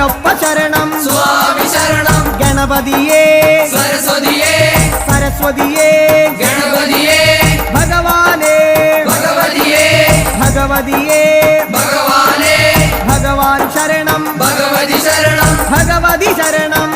അയ്യപ്പ ശരണം സ്വാമി ശരണം ഗണപതിയേ സരസ്വതിയേ സരസ്വതിയേ ഗണപതിയേ ഭഗവാനേ ഭഗവതിയേ ഭഗവതിയേ ഭഗവാനേ ഭഗവാൻ ശരണം ഭഗവതി ശരണം ഭഗവതി ശരണം